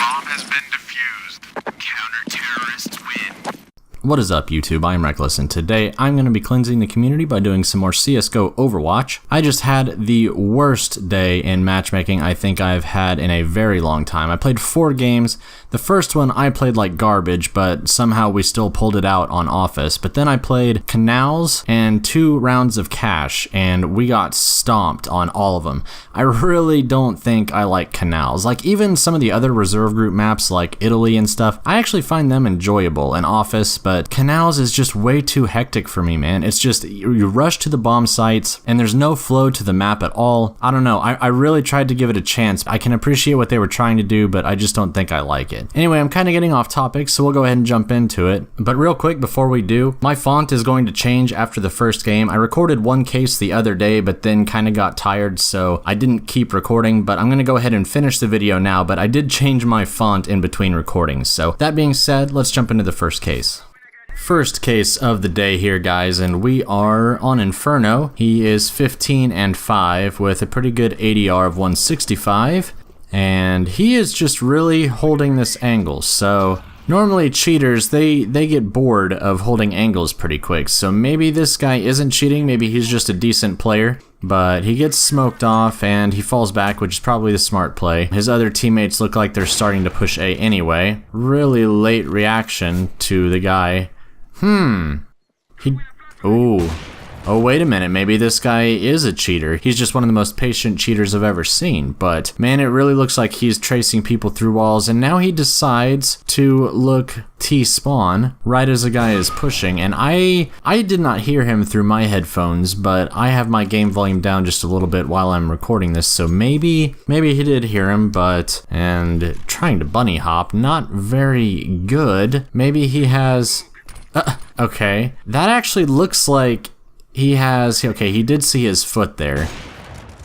Bomb has been defused. Counter-terrorists win. What is up, YouTube? I'm Reckless, and today I'm going to be cleansing the community by doing some more CSGO Overwatch. I just had the worst day in matchmaking I think I've had in a very long time. I played 4 games. The first one I played like garbage, but somehow we still pulled it out on Office. But then I played Canals and 2 rounds of Cash, and we got stomped on all of them. I really don't think I like Canals. Like, even some of the other reserve group maps like Italy and stuff, I actually find them enjoyable in Office, but Canals is just way too hectic for me, man. It's just, you rush to the bomb sites, and there's no flow to the map at all. I don't know, I really tried to give it a chance. I can appreciate what they were trying to do, but I just don't think I like it. Anyway, I'm kind of getting off topic, so we'll go ahead and jump into it. But real quick before we do, my font is going to change after the first game. I recorded one case the other day, but then kind of got tired, so I didn't keep recording, but I'm going to go ahead and finish the video now, but I did change my font in between recordings. So that being said, let's jump into the first case. First case of the day here, guys, and we are on Inferno. He is 15 and 5 with a pretty good ADR of 165. And he is just really holding this angle. So normally cheaters, they get bored of holding angles pretty quick. So maybe this guy isn't cheating, maybe he's just a decent player. But he gets smoked off and he falls back, which is probably the smart play. His other teammates look like they're starting to push A anyway. Really late reaction to the guy. Oh, wait a minute, maybe this guy is a cheater. He's just one of the most patient cheaters I've ever seen. But man, it really looks like he's tracing people through walls, and now he decides to look T-spawn right as the guy is pushing. And I did not hear him through my headphones, but I have my game volume down just a little bit while I'm recording this, so maybe he did hear him, and trying to bunny hop, not very good. Maybe he has, okay, that actually looks like he has, okay, he did see his foot there,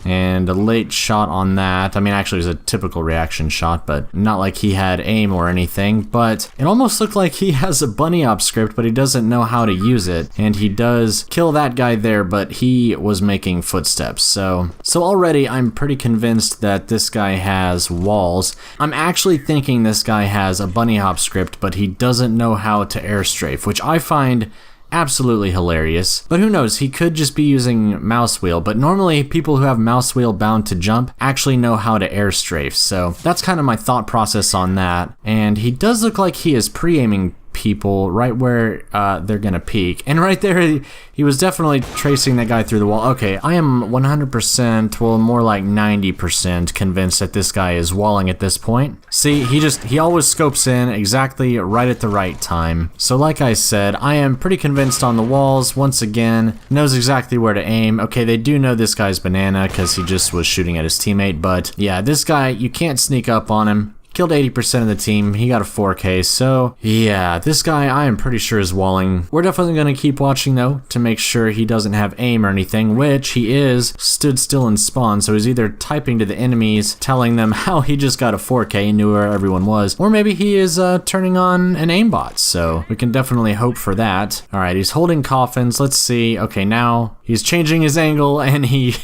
and a late shot on that. I mean, actually it was a typical reaction shot, but not like he had aim or anything, but it almost looked like he has a bunny hop script, but he doesn't know how to use it, and he does kill that guy there, but he was making footsteps, so already I'm pretty convinced that this guy has walls. I'm actually thinking this guy has a bunny hop script, but he doesn't know how to air strafe, which I find absolutely hilarious. But who knows, he could just be using mouse wheel, but normally people who have mouse wheel bound to jump actually know how to air strafe, so that's kind of my thought process on that. And he does look like he is pre-aiming people right where they're gonna peek, and right there he was definitely tracing that guy through the wall. Okay, I am 100%, well, more like 90% convinced that this guy is walling at this point. See, he always scopes in exactly right at the right time. So like I said, I am pretty convinced on the walls. Once again, knows exactly where to aim. Okay, they do know this guy's Banana because he just was shooting at his teammate, but yeah, this guy, you can't sneak up on him. Killed 80% of the team, he got a 4K, so yeah, this guy I am pretty sure is walling. We're definitely going to keep watching though, to make sure he doesn't have aim or anything, which he is stood still in spawn, so he's either typing to the enemies, telling them how he just got a 4K and knew where everyone was, or maybe he is turning on an aimbot, so we can definitely hope for that. Alright, he's holding coffins, let's see. Okay, now he's changing his angle, and he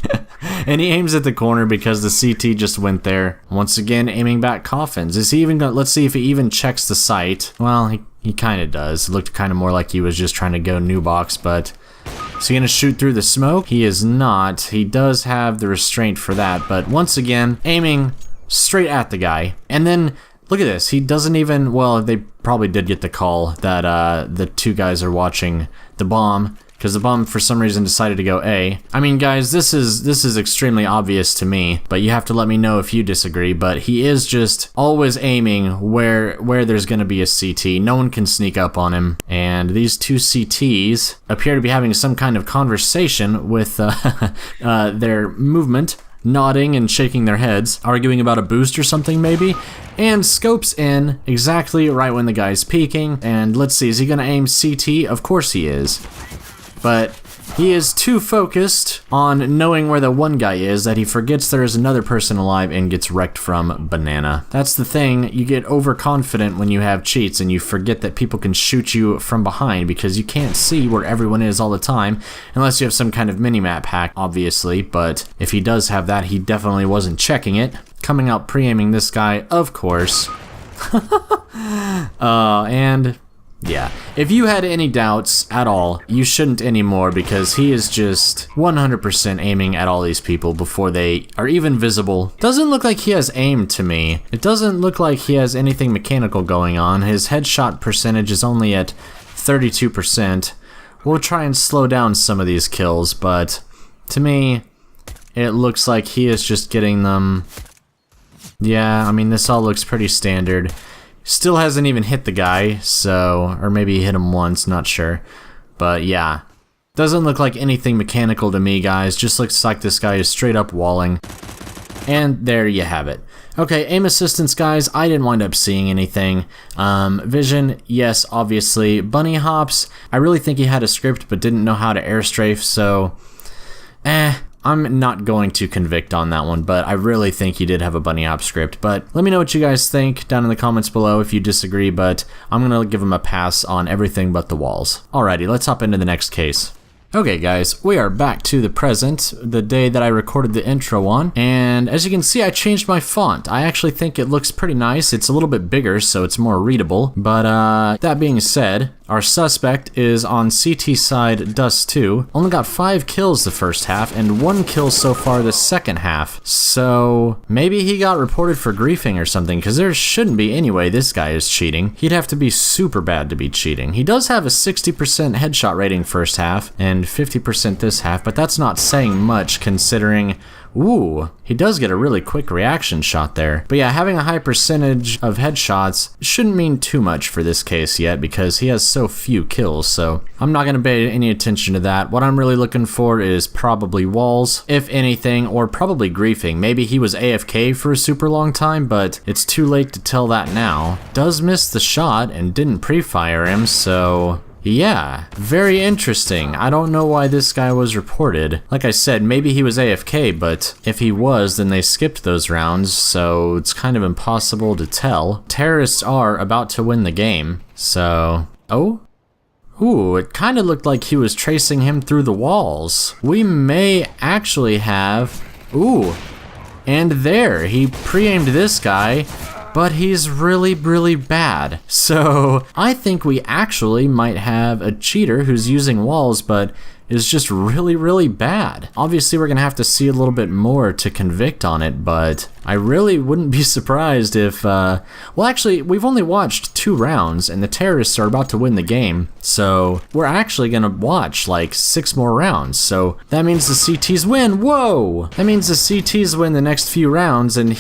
and he aims at the corner because the CT just went there. Once again, aiming back coffins. Is he even gonna, let's see if he even checks the site. Well, he kind of does. It looked kind of more like he was just trying to go new box, but is he gonna shoot through the smoke? He is not. He does have the restraint for that, but once again, aiming straight at the guy. And then, look at this, he doesn't even, well, they probably did get the call that the 2 guys are watching the bomb, because the bomb for some reason decided to go A. I mean, guys, this is extremely obvious to me, but you have to let me know if you disagree. But he is just always aiming where there's gonna be a CT. No one can sneak up on him, and these 2 CTs appear to be having some kind of conversation with their movement, nodding and shaking their heads, arguing about a boost or something maybe, and scopes in exactly right when the guy's peeking. And let's see, is he gonna aim CT? Of course he is. But he is too focused on knowing where the one guy is that he forgets there is another person alive and gets wrecked from Banana. That's the thing, you get overconfident when you have cheats and you forget that people can shoot you from behind because you can't see where everyone is all the time, unless you have some kind of minimap hack, obviously, but if he does have that, he definitely wasn't checking it. Coming out pre-aiming this guy, of course. And yeah, if you had any doubts at all, you shouldn't anymore, because he is just 100% aiming at all these people before they are even visible. Doesn't look like he has aim to me. It doesn't look like he has anything mechanical going on. His headshot percentage is only at 32%. We'll try and slow down some of these kills, but to me, it looks like he is just getting them. Yeah, I mean, this all looks pretty standard. Still hasn't even hit the guy, so, or maybe he hit him once, not sure. But yeah, doesn't look like anything mechanical to me, guys. Just looks like this guy is straight up walling. And there you have it. Okay, aim assistance, guys, I didn't wind up seeing anything. Vision, yes, obviously. Bunny hops, I really think he had a script but didn't know how to airstrafe, so I'm not going to convict on that one, but I really think he did have a bunny hop script. But let me know what you guys think down in the comments below if you disagree, but I'm gonna give him a pass on everything but the walls. Alrighty, let's hop into the next case. Okay guys, we are back to the present, the day that I recorded the intro on, and as you can see I changed my font. I actually think it looks pretty nice. It's a little bit bigger so it's more readable, but that being said, our suspect is on CT side Dust 2, only got 5 kills the first half and 1 kill so far the second half, so maybe he got reported for griefing or something, because there shouldn't be any way this guy is cheating. He'd have to be super bad to be cheating. He does have a 60% headshot rating first half, and 50% this half, but that's not saying much considering, ooh, he does get a really quick reaction shot there. But yeah, having a high percentage of headshots shouldn't mean too much for this case yet because he has so few kills, so I'm not gonna pay any attention to that. What I'm really looking for is probably walls, if anything, or probably griefing. Maybe he was AFK for a super long time, but it's too late to tell that now. Does miss the shot and didn't pre-fire him, so yeah, very interesting. I don't know why this guy was reported. Like I said, maybe he was AFK, but if he was, then they skipped those rounds, so it's kind of impossible to tell. Terrorists are about to win the game, so... Oh? Ooh, it kind of looked like he was tracing him through the walls. We may actually have... Ooh, and there, he pre-aimed this guy, but he's really, really bad. So I think we actually might have a cheater who's using walls, but is just really, really bad. Obviously, we're gonna have to see a little bit more to convict on it, but I really wouldn't be surprised if, well, actually, we've only watched 2 rounds, and the terrorists are about to win the game, so we're actually gonna watch, like, 6 more rounds, so that means the CTs win. Whoa! That means the CTs win the next few rounds, and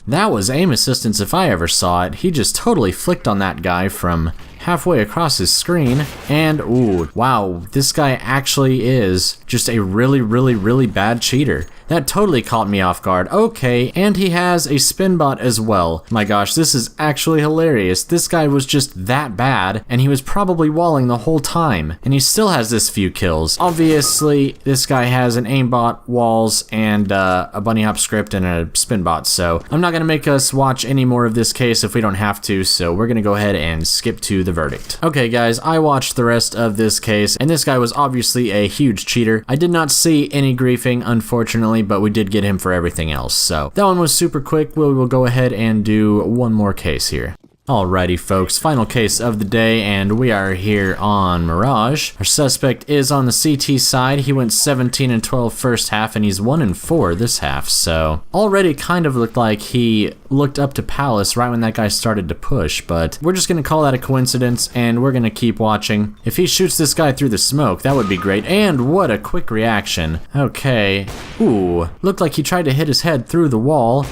that was aim assistance if I ever saw it. He just totally flicked on that guy from halfway across his screen, and ooh, wow, this guy actually is just a really, really, really bad cheater. That totally caught me off guard. Okay, and he has a spin bot as well. My gosh, this is actually hilarious. This guy was just that bad, and he was probably walling the whole time, and he still has this few kills. Obviously, this guy has an aimbot, walls, and a bunny hop script and a spin bot, so I'm not gonna make us watch any more of this case if we don't have to, so we're gonna go ahead and skip to the verdict. Okay guys, I watched the rest of this case, and this guy was obviously a huge cheater. I did not see any griefing, unfortunately, but we did get him for everything else, so that one was super quick. We will go ahead and do one more case here. Alrighty folks, final case of the day, and we are here on Mirage. Our suspect is on the CT side. He went 17 and 12 first half, and he's 1 and 4 this half, so already kind of looked like he looked up to Palace right when that guy started to push, but we're just gonna call that a coincidence, and we're gonna keep watching. If he shoots this guy through the smoke, that would be great, and what a quick reaction. Okay, ooh, looked like he tried to hit his head through the wall,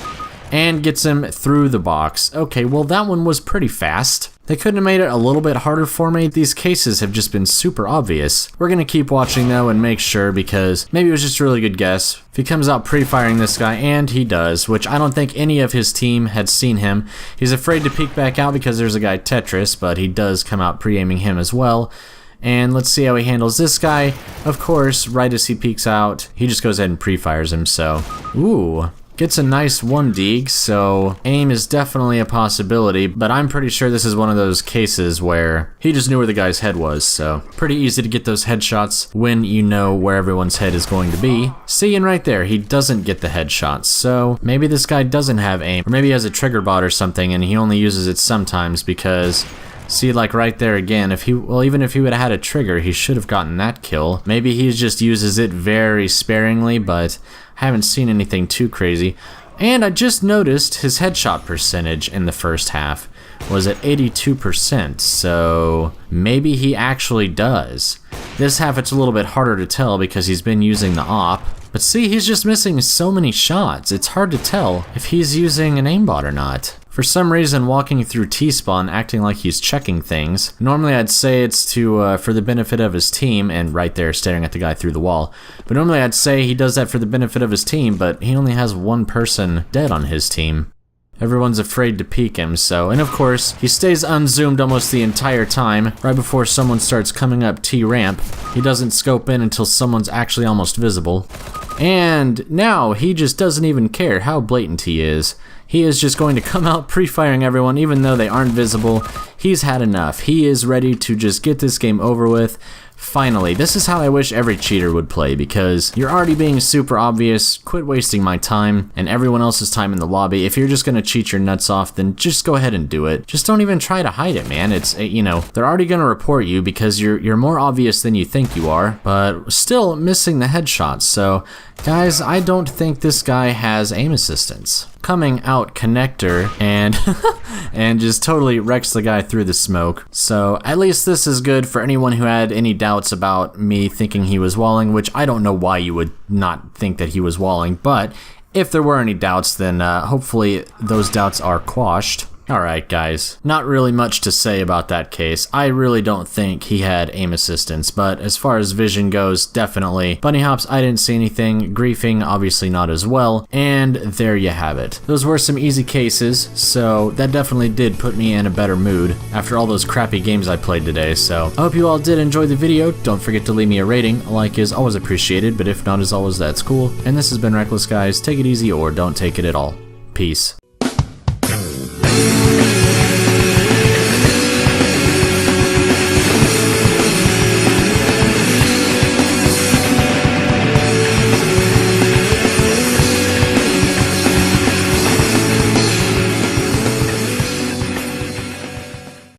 and gets him through the box. Okay, well that one was pretty fast. They couldn't have made it a little bit harder for me. These cases have just been super obvious. We're gonna keep watching though and make sure, because maybe it was just a really good guess. If he comes out pre-firing this guy, and he does, which I don't think any of his team had seen him. He's afraid to peek back out because there's a guy Tetris, but he does come out pre-aiming him as well. And let's see how he handles this guy. Of course, right as he peeks out, he just goes ahead and pre-fires him, so. Ooh. Gets a nice 1 deeg, so aim is definitely a possibility, but I'm pretty sure this is one of those cases where he just knew where the guy's head was, so pretty easy to get those headshots when you know where everyone's head is going to be. See, and right there, he doesn't get the headshots, so maybe this guy doesn't have aim, or maybe he has a trigger bot or something and he only uses it sometimes because... See, like right there again, even if he would have had a trigger, he should have gotten that kill. Maybe he just uses it very sparingly, but I haven't seen anything too crazy. And I just noticed his headshot percentage in the first half was at 82%, so maybe he actually does. This half it's a little bit harder to tell because he's been using the op. But see, he's just missing so many shots, it's hard to tell if he's using an aimbot or not. For some reason, walking through T-spawn acting like he's checking things. Normally I'd say it's for the benefit of his team, and right there staring at the guy through the wall. But normally I'd say he does that for the benefit of his team, but he only has 1 person dead on his team. Everyone's afraid to peek him, so, and of course, he stays unzoomed almost the entire time. Right before someone starts coming up T-ramp, he doesn't scope in until someone's actually almost visible. And now he just doesn't even care how blatant he is. He is just going to come out pre-firing everyone even though they aren't visible. He's had enough. He is ready to just get this game over with. Finally, this is how I wish every cheater would play, because you're already being super obvious. Quit wasting my time and everyone else's time in the lobby. If you're just gonna cheat your nuts off, then just go ahead and do it. Just don't even try to hide it, man. It's, you know, they're already gonna report you because you're more obvious than you think you are, but still missing the headshots. So, guys, I don't think this guy has aim assistance. Coming out connector and and just totally wrecks the guy through the smoke. So at least this is good for anyone who had any doubts about me thinking he was walling, which I don't know why you would not think that he was walling, but if there were any doubts, then hopefully those doubts are quashed. Alright guys, not really much to say about that case. I really don't think he had aim assistance, but as far as vision goes, definitely. Bunny hops, I didn't see anything. Griefing, obviously not as well. And there you have it. Those were some easy cases, so that definitely did put me in a better mood after all those crappy games I played today. So I hope you all did enjoy the video. Don't forget to leave me a rating. A like is always appreciated, but if not, as always, that's cool. And this has been Reckless, guys. Take it easy or don't take it at all. Peace.